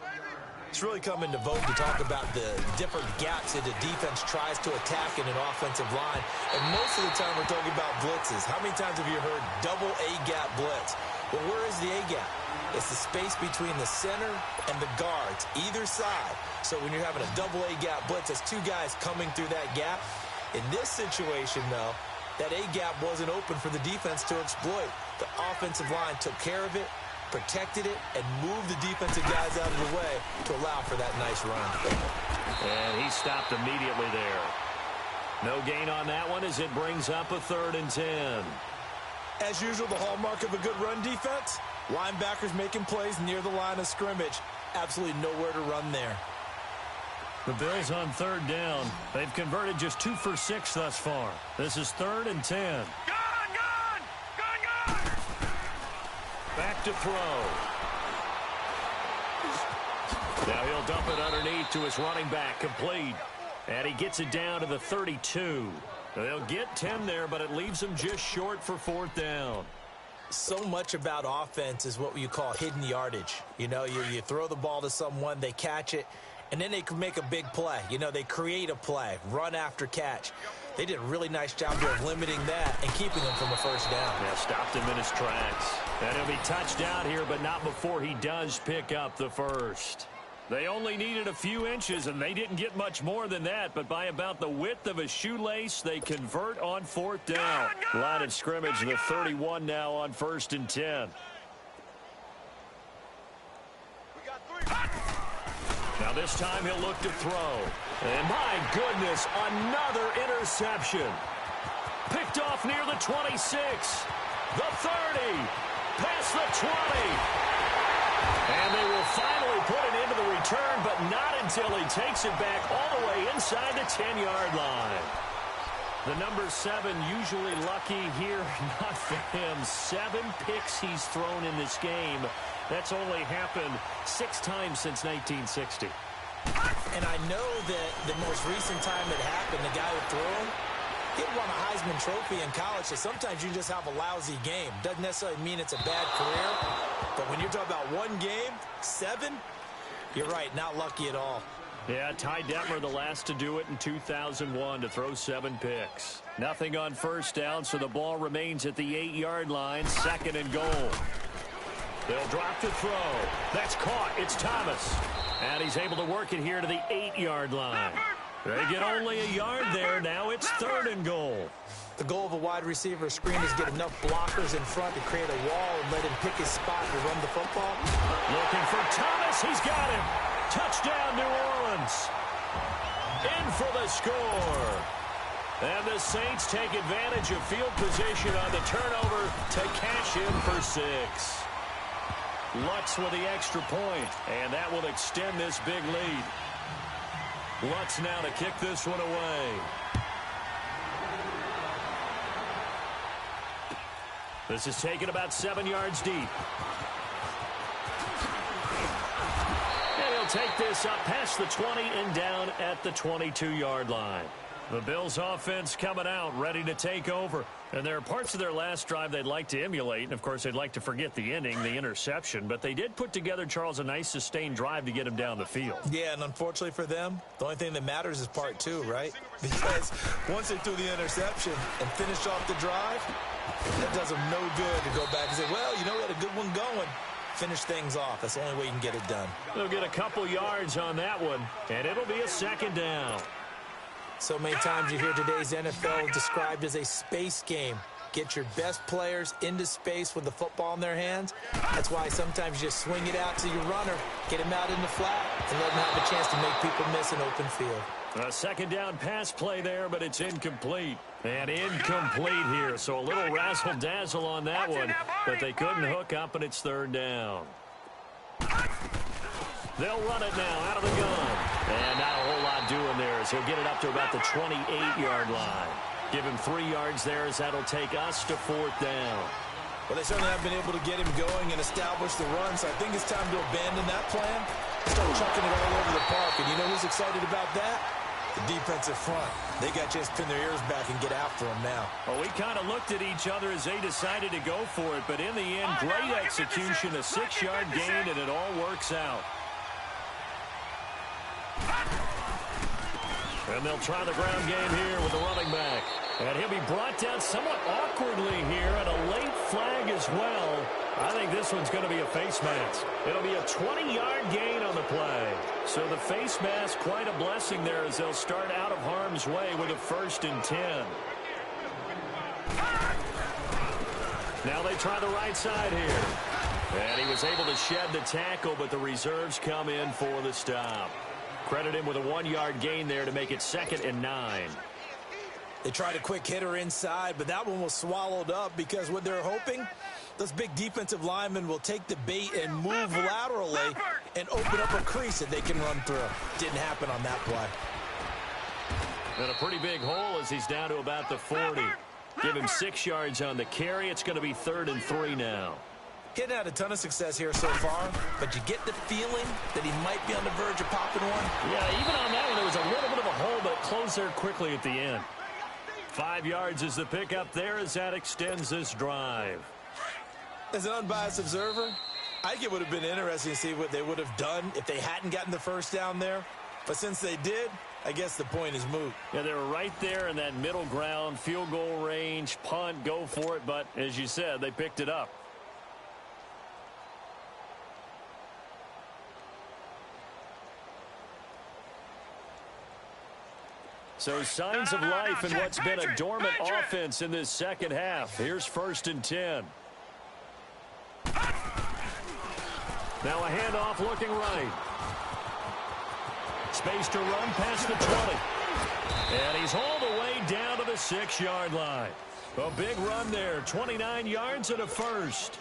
It's really come into vogue to talk about the different gaps that the defense tries to attack in an offensive line. And most of the time we're talking about blitzes. How many times have you heard double A-gap blitz? Well, where is the A-gap? It's the space between the center and the guards, either side. So when you're having a double A-gap blitz, it's 2 guys coming through that gap. In this situation, though, that A-gap wasn't open for the defense to exploit. The offensive line took care of it, protected it, and moved the defensive guys out of the way to allow for that nice run. And he stopped immediately there. No gain on that one as it brings up a 3rd and 10. As usual, the hallmark of a good run defense, linebackers making plays near the line of scrimmage. Absolutely nowhere to run there. The Bills on 3rd down. They've converted just 2 for 6 thus far. This is 3rd and 10. Gone! Back to throw. Now he'll dump it underneath to his running back, complete. And he gets it down to the 32. They'll get 10 there, but it leaves them just short for 4th down. So much about offense is what you call hidden yardage. You know, you throw the ball to someone, they catch it, and then they can make a big play. You know, they create a play, run after catch. They did a really nice job there of limiting that and keeping them from a 1st down. Yeah, stopped him in his tracks. And he'll be touched down here, but not before he does pick up the 1st. They only needed a few inches, and they didn't get much more than that, but by about the width of a shoelace, they convert on 4th down. Line of scrimmage, the 31 now on 1st and 10. Now this time he'll look to throw. And my goodness, another interception. Picked off near the 26, the 30, past the 20. And they will finally put it into the return, but not until he takes it back all the way inside the 10-yard line. The number 7 usually lucky here, not for him. 7 picks he's thrown in this game. That's only happened 6 times since 1960. And I know that the most recent time it happened, the guy who threw him, he won a Heisman Trophy in college, so sometimes you just have a lousy game. Doesn't necessarily mean it's a bad career, but when you're talking about 1 game, 7, you're right, not lucky at all. Yeah, Ty Detmer the last to do it in 2001 to throw 7 picks. Nothing on 1st down, so the ball remains at the 8-yard line, 2nd and goal. They'll drop to throw. That's caught. It's Thomas. And he's able to work it here to the 8-yard line. They get only a yard there. Now it's 3rd and goal. The goal of a wide receiver screen is get enough blockers in front to create a wall and let him pick his spot to run the football. Looking for Thomas. He's got him. Touchdown, New Orleans. In for the score. And the Saints take advantage of field position on the turnover to cash in for 6. Lutz with the extra point, and that will extend this big lead. Lutz now to kick this one away. This is taken about 7 yards deep. And he'll take this up past the 20 and down at the 22-yard line. The Bills offense coming out, ready to take over. And there are parts of their last drive they'd like to emulate. And, of course, they'd like to forget the ending, the interception. But they did put together, Charles, a nice sustained drive to get him down the field. Yeah, and unfortunately for them, the only thing that matters is part 2, right? Because once they threw the interception and finished off the drive, that does them no good to go back and say, well, you know, we had a good one going. Finish things off. That's the only way you can get it done. They'll get a couple yards on that one, and it'll be a 2nd down. So many times you hear today's NFL described as a space game. Get your best players into space with the football in their hands. That's why sometimes you just swing it out to your runner, get him out in the flat, and let him have a chance to make people miss an open field. A second down pass play there, but it's incomplete. And incomplete here, so a little razzle-dazzle on that one, but they couldn't hook up, and it's third down. They'll run it now out of the gun. And not a whole lot doing there as he'll get it up to about the 28-yard line. Give him 3 yards there as that'll take us to fourth down. Well, they certainly have been able to get him going and establish the run, so I think it's time to abandon that plan. Start chucking it all over the park, and you know who's excited about that? The defensive front. They got a chance to pin their ears back and get after him now. Well, we kind of looked at each other as they decided to go for it, but in the end, great execution, a 6-yard gain, and it all works out. And they'll try the ground game here with the running back. And he'll be brought down somewhat awkwardly here, and a late flag as well. I think this one's going to be a face mask. It'll be a 20-yard gain on the play. So the face mask, quite a blessing there as they'll start out of harm's way with a 1st and 10. Now they try the right side here. And he was able to shed the tackle, but the reserves come in for the stop. Credit him with a 1-yard gain there to make it 2nd and 9. They tried a quick hitter inside, but that one was swallowed up because what they're hoping, those big defensive linemen will take the bait and move laterally and open up a crease that they can run through. Didn't happen on that play. And a pretty big hole as he's down to about the 40. Give him 6 yards on the carry. It's going to be 3rd and 3 now. Getting had a ton of success here so far, but you get the feeling that he might be on the verge of popping one. Yeah, even on that one, there was a little bit of a hole, but it closed there quickly at the end. 5 yards is the pickup there as that extends this drive. As an unbiased observer, I think it would have been interesting to see what they would have done if they hadn't gotten the first down there. But since they did, I guess the point is moot. Yeah, they were right there in that middle ground, field goal range, punt, go for it. But as you said, they picked it up. So signs of life in what's been a dormant offense in this second half. Here's 1st and 10. Now a handoff looking right. Space to run past the 20. And he's all the way down to the 6-yard line. A big run there, 29 yards and a 1st.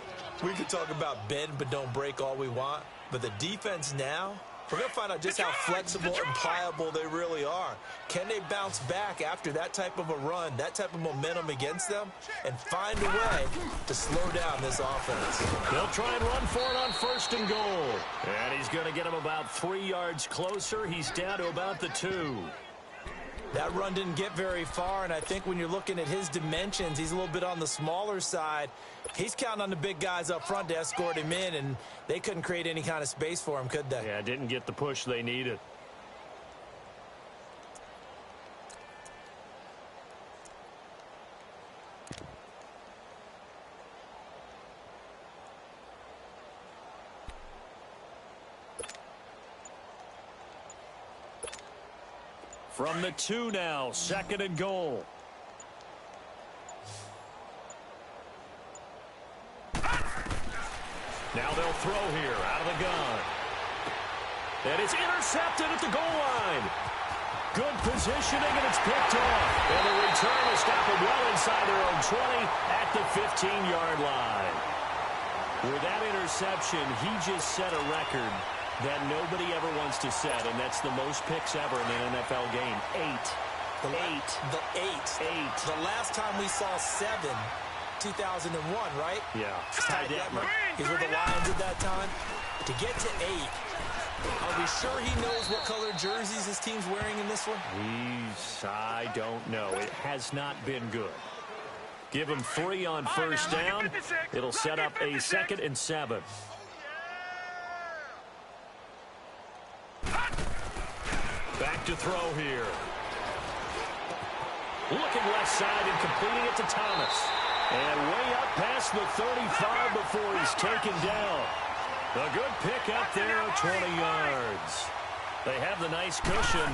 We could talk about bend but don't break all we want, but the defense now, we're going to find out just how flexible and pliable they really are. Can they bounce back after that type of a run, that type of momentum against them, and find a way to slow down this offense? They'll try and run for it on 1st and goal. And he's going to get him about 3 yards closer. He's down to about the 2. That run didn't get very far, and I think when you're looking at his dimensions, he's a little bit on the smaller side. He's counting on the big guys up front to escort him in, and they couldn't create any kind of space for him, could they? Yeah, didn't get the push they needed. From the 2 now, 2nd and goal. Now they'll throw here out of the gun. And it's intercepted at the goal line. Good positioning, and it's picked off. And the return will stop them well inside their own 20 at the 15-yard line. With that interception, he just set a record that nobody ever wants to set, and that's the most picks ever in an NFL game. 8. The last time we saw 7, 2001, right? Yeah. Ty Detmer. He's with the Lions at that time. To get to 8, are we sure he knows what color jerseys his team's wearing in this one? I don't know. It has not been good. Give him 3 on 1st down. It'll set up a 2nd and 7. Back to throw here. Looking left side and completing it to Thomas. And way up past the 35 before he's taken down. A good pick up there, 20 yards. They have the nice cushion.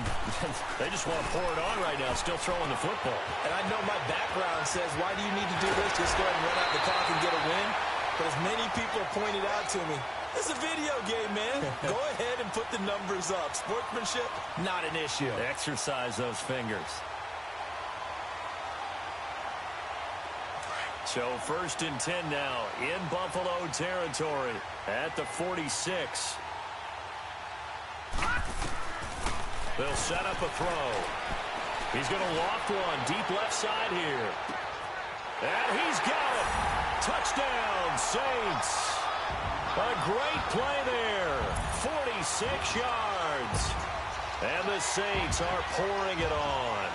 They just want to pour it on right now, still throwing the football. And I know my background says, why do you need to do this? Just go ahead and run out the clock and get a win. But as many people have pointed out to me, it's a video game, man. Go ahead and put the numbers up. Sportsmanship, not an issue. Exercise those fingers. So 1st and 10 now in Buffalo territory at the 46. They'll set up a throw. He's going to loft one deep left side here. And he's got it. Touchdown, Saints. A great play there. 46 yards. And the Saints are pouring it on.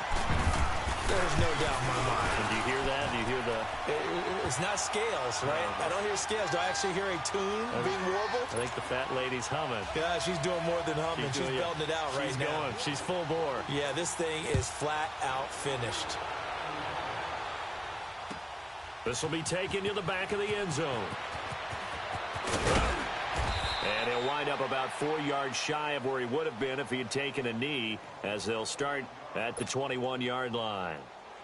There's no doubt in my mind. And do you hear that? Do you hear the... It's not scales, right? I don't hear scales. Do I actually hear a tune being warbled? I think the fat lady's humming. Yeah, she's doing more than humming. She's belting it out right now. She's going. She's full bore. Yeah, this thing is flat out finished. This will be taken to the back of the end zone. And he'll wind up about 4 yards shy of where he would have been if he had taken a knee, as they'll start at the 21-yard line.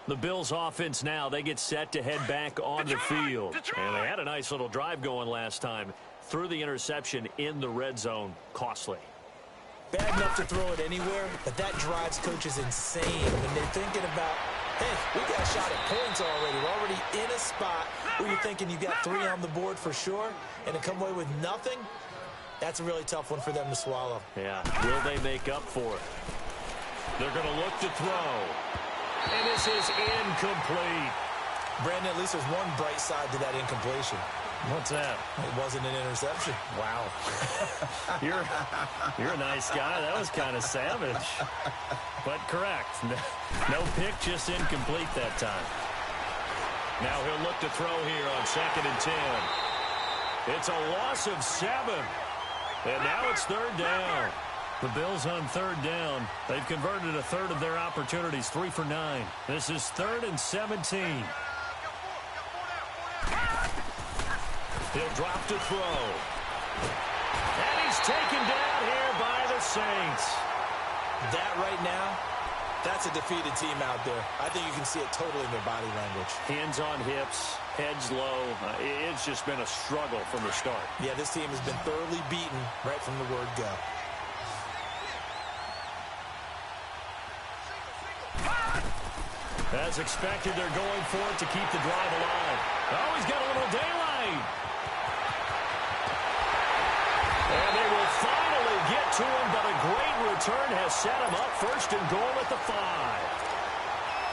The Bills offense now, they get set to head back on the field. And they had a nice little drive going last time. Threw the interception in the red zone. Costly. Bad enough to throw it anywhere, but that drives coaches insane when they're thinking about, hey, we got a shot at points already. We're already in a spot where you're thinking you got 3 on the board for sure, and to come away with nothing, that's a really tough one for them to swallow. Yeah, will they make up for it? They're going to look to throw. And this is incomplete. Brandon, at least there's one bright side to that incompletion. What's that? It wasn't an interception. Wow. You're a nice guy. That was kind of savage. But correct. No pick, just incomplete that time. Now he'll look to throw here on 2nd and 10. It's a loss of 7. And now it's 3rd down. The Bills on 3rd down. They've converted a third of their opportunities, 3 for 9. This is 3rd and 17. He'll drop to throw. And he's taken down here by the Saints. That right now, that's a defeated team out there. I think you can see it totally in their body language. Hands on hips, heads low. It's just been a struggle from the start. Yeah, this team has been thoroughly beaten right from the word go. As expected, they're going for it to keep the drive alive. Oh, he's got a little daylight. And they will finally get to him, but a great return has set him up 1st and goal at the 5.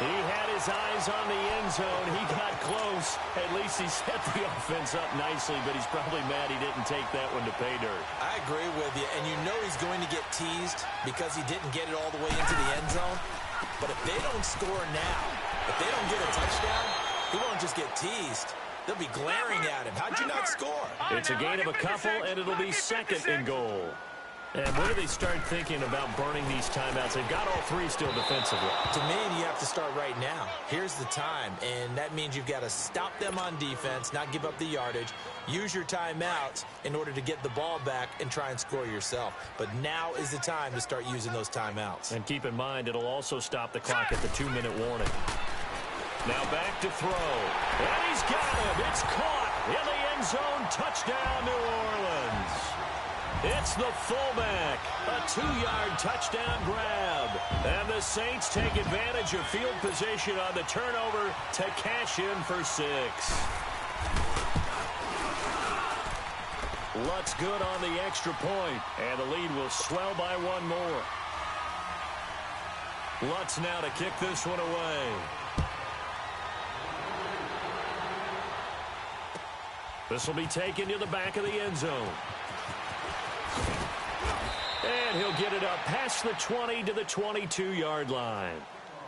He had his eyes on the end zone. He got close. At least he set the offense up nicely, but he's probably mad he didn't take that one to pay dirt. I agree with you, and you know he's going to get teased because he didn't get it all the way into the end zone. But if they don't score now, if they don't get a touchdown, he won't just get teased. They'll be glaring at him. How'd you not score? It's a gain of a couple, and it'll be 2nd and goal. And when do they start thinking about burning these timeouts? They've got all 3 still defensively. To me, you have to start right now. Here's the time, and that means you've got to stop them on defense, not give up the yardage, use your timeouts in order to get the ball back and try and score yourself. But now is the time to start using those timeouts. And keep in mind, it'll also stop the clock at the 2-minute warning. Now back to throw. And he's got it. It's caught in the end zone. Touchdown, New Orleans. It's the fullback. A 2-yard touchdown grab. And the Saints take advantage of field position on the turnover to cash in for 6. Lutz good on the extra point. And the lead will swell by 1 more. Lutz now to kick this one away. This will be taken to the back of the end zone. And he'll get it up past the 20 to the 22-yard line.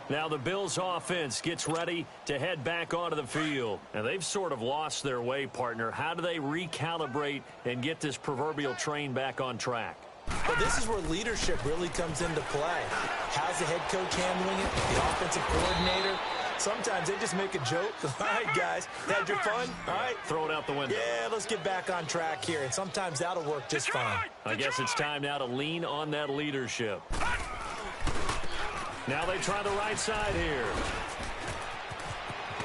Now the Bills offense gets ready to head back onto the field. And they've sort of lost their way, partner. How do they recalibrate and get this proverbial train back on track? Well, this is where leadership really comes into play. How's the head coach handling it? The offensive coordinator? Sometimes they just make a joke. All right, guys, had your fun? All right. Throw it out the window. Yeah, let's get back on track here, and sometimes that'll work just fine. I guess it's time now to lean on that leadership. Now they try the right side here.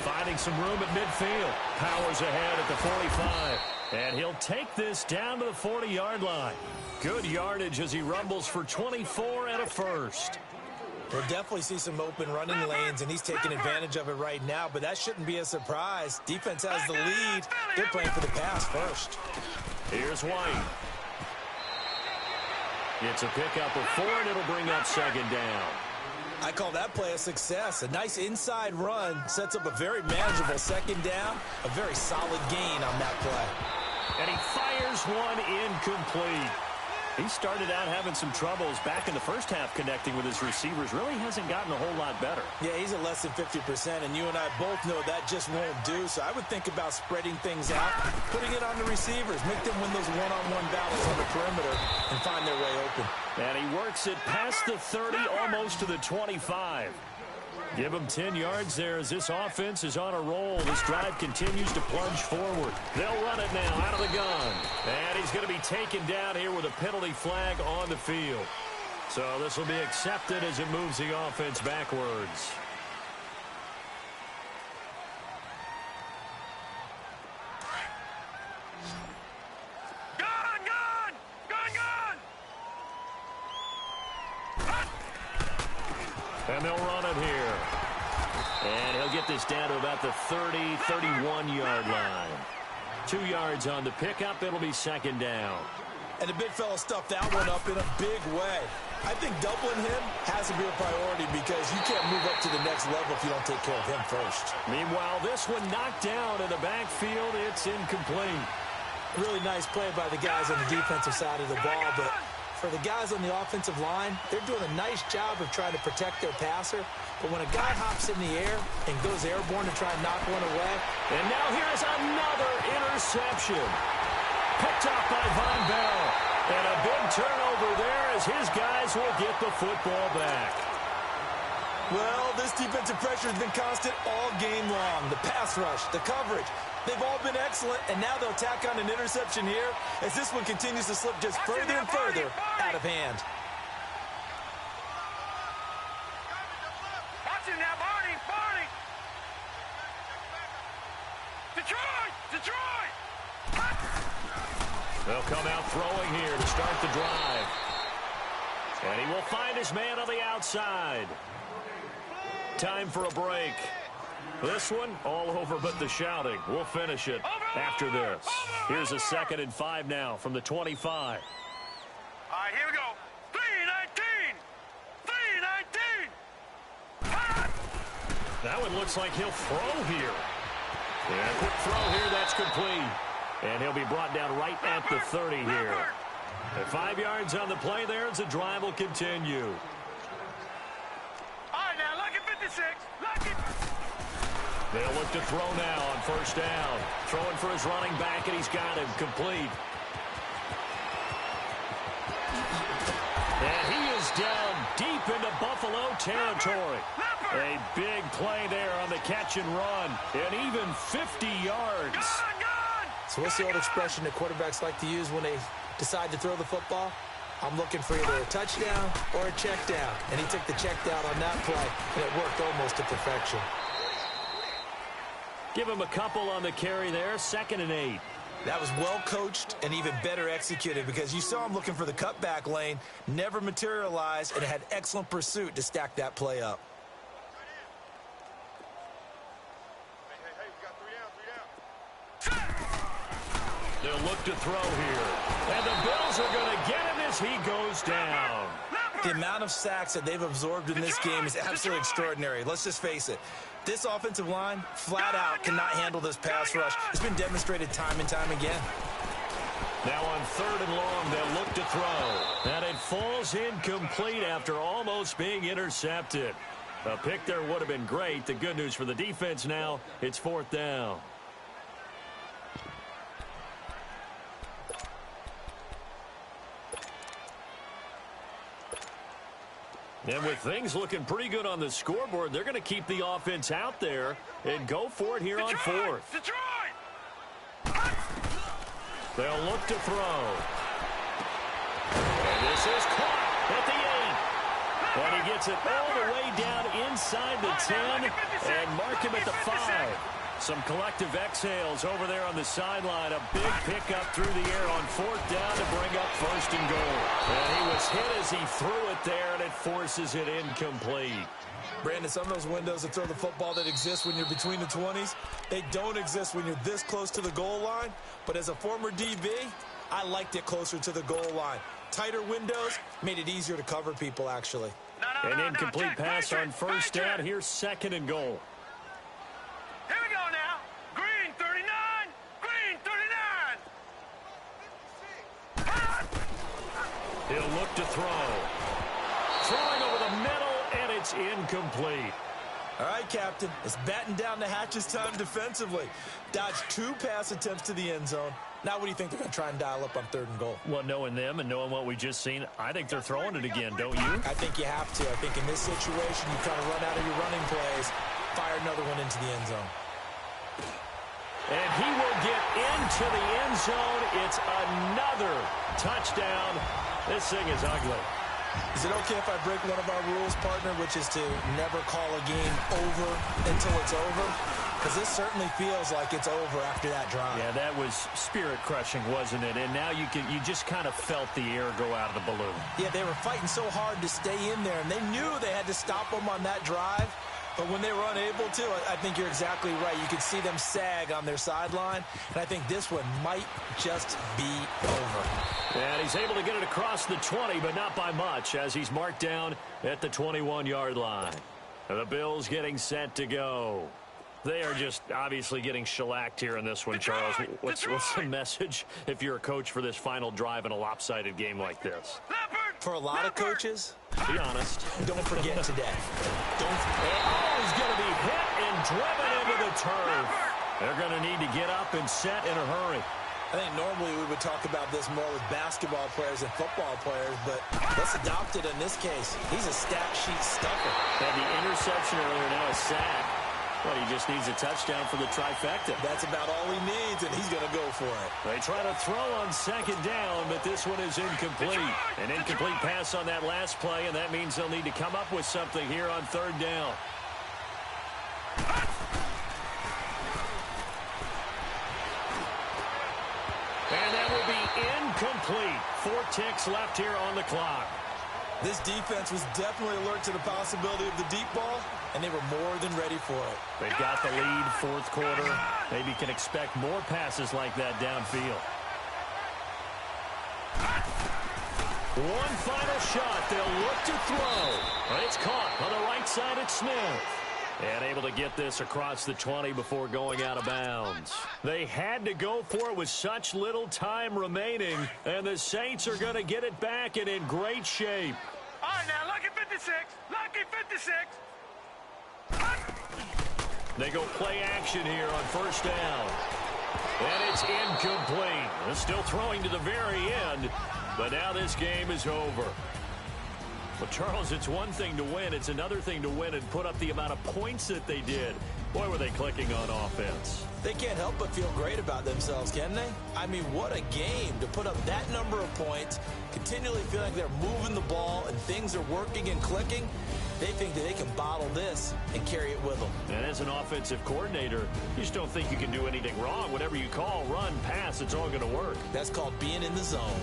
Finding some room at midfield. Powers ahead at the 45. And he'll take this down to the 40-yard line. Good yardage as he rumbles for 24 and a first. We'll definitely see some open running lanes, and he's taking advantage of it right now, but that shouldn't be a surprise. Defense has the lead. They're playing for the pass first. Here's White. It's a pickup of 4, and it'll bring up second down. I call that play a success. A nice inside run sets up a very manageable second down. A very solid gain on that play. And he fires one incomplete. He started out having some troubles back in the first half connecting with his receivers. Really hasn't gotten a whole lot better. Yeah, he's at less than 50%, and you and I both know that just won't do. So I would think about spreading things out, putting it on the receivers, make them win those one-on-one battles on the perimeter, and find their way open. And he works it past the 30, almost to the 25. Give him 10 yards there as this offense is on a roll. This drive continues to plunge forward. They'll run it now out of the gun. And he's going to be taken down here with a penalty flag on the field. So this will be accepted as it moves the offense backwards. And they'll run it here. And he'll get this down to about the 30, 31-yard line. 2 yards on the pickup. It'll be second down. And the big fella stuffed that one up in a big way. I think doubling him has to be a priority because you can't move up to the next level if you don't take care of him first. Meanwhile, this one knocked down in the backfield. It's incomplete. Really nice play by the guys on the defensive side of the ball, but for the guys on the offensive line, they're doing a nice job of trying to protect their passer. But when a guy hops in the air and goes airborne to try and knock one away. And now here's another interception. Picked up by Von Bell. And a big turnover there as his guys will get the football back. Well, this defensive pressure has been constant all game long. The pass rush, the coverage, they've all been excellent, and now they'll tack on an interception here as this one continues to slip just further and further out of hand. Watching now, Barney! Detroit! They'll come out throwing here to start the drive. And he will find his man on the outside. Time for a break. This one, all over but the shouting. We'll finish it after this. Here's a 2nd and 5 now from the 25. All right, here we go. 3-19! That one looks like he'll throw here. And a quick throw here, that's complete. And he'll be brought down right at the 30 here. And 5 yards on the play there as the drive will continue. All right, now, look at 56. Look at... They'll look to throw now on first down. Throwing for his running back, and he's got him complete. And he is down deep into Buffalo territory. A big play there on the catch and run. And even 50 yards. So what's the old expression that quarterbacks like to use when they decide to throw the football? I'm looking for either a touchdown or a check down. And he took the check down on that play, and it worked almost to perfection. Give him a couple on the carry there. 2nd and 8. That was well coached and even better executed because you saw him looking for the cutback lane, never materialized, and had excellent pursuit to stack that play up. They'll look to throw here. And the Bills are going to get him as he goes down. The amount of sacks that they've absorbed in this game is absolutely extraordinary. Let's just face it. This offensive line, flat out, cannot handle this pass rush. It's been demonstrated time and time again. Now on 3rd and long, they'll look to throw. And it falls incomplete after almost being intercepted. A pick there would have been great. The good news for the defense now, it's 4th down. And with things looking pretty good on the scoreboard, they're going to keep the offense out there and go for it here on fourth. Detroit! They'll look to throw. And this is caught at the 8. And he gets it all the way down inside the 10 and mark him at the 5. Some collective exhales over there on the sideline. A big pickup through the air on fourth down to bring up first and goal. And he was hit as he threw it there, and it forces it incomplete. Brandon, some of those windows to throw the football that exist when you're between the 20s, they don't exist when you're this close to the goal line. But as a former DB, I liked it closer to the goal line. Tighter windows made it easier to cover people, actually. An incomplete pass on first down. Here's second and goal. Here we go now. Green 39. Green 39. He'll look to throw. Throwing over the middle, and it's incomplete. All right, Captain. It's batten down the hatches time defensively. Dodged 2 pass attempts to the end zone. Now what do you think they're going to try and dial up on third and goal? Well, knowing them and knowing what we just seen, I think they're throwing it again, don't you? I think you have to. I think in this situation, you kind of run out of your running plays, fire another one into the end zone. And he will get into the end zone. It's another touchdown. This thing is ugly. Is it okay if I break one of our rules, partner, which is to never call a game over until it's over? Because this certainly feels like it's over after that drive. Yeah, that was spirit-crushing, wasn't it? And now you just kind of felt the air go out of the balloon. Yeah, they were fighting so hard to stay in there, and they knew they had to stop them on that drive. But when they were unable to, I think you're exactly right. You could see them sag on their sideline, and I think this one might just be over. And he's able to get it across the 20, but not by much, as he's marked down at the 21-yard line. The Bills getting set to go. They are just obviously getting shellacked here in this one, Charles. What's the message if you're a coach for this final drive in a lopsided game like this? For a lot of coaches, be honest. Don't forget today. He's going to be hit and driven into the turf. They're going to need to get up and set in a hurry. I think normally we would talk about this more with basketball players and football players, but let's adopt it in this case. He's a stat sheet stuffer. Had the interception earlier, now a sack. Well, he just needs a touchdown for the trifecta. That's about all he needs, and he's going to go for it. They try to throw on second down, but this one is incomplete. An incomplete pass on that last play, and that means they'll need to come up with something here on third down. And that will be incomplete. 4 ticks left here on the clock. This defense was definitely alert to the possibility of the deep ball, and they were more than ready for it. They've got the lead, fourth quarter. Maybe can expect more passes like that downfield. One final shot. They'll look to throw. But it's caught on the right side at Smith. And able to get this across the 20 before going out of bounds. They had to go for it with such little time remaining, and the Saints are going to get it back and in great shape. All right, now, lucky 56. Lucky 56. They go play action here on first down. And it's incomplete. They're still throwing to the very end, but now this game is over. Well, Charles, it's one thing to win. It's another thing to win and put up the amount of points that they did. Boy, were they clicking on offense. They can't help but feel great about themselves, can they? I mean, what a game to put up that number of points, continually feel like they're moving the ball and things are working and clicking. They think that they can bottle this and carry it with them. And as an offensive coordinator, you just don't think you can do anything wrong. Whatever you call, run, pass, it's all going to work. That's called being in the zone.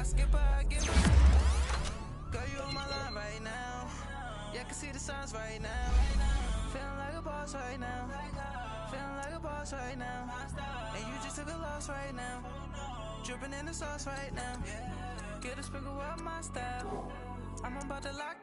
I skip her, I give her. Girl, you on my line right now. Yeah, I can see the signs right now. Feeling like a boss right now. Feeling like a boss right now. And you just took a loss right now. Dripping in the sauce right now. Get a sprinkle up my style. I'm about to lock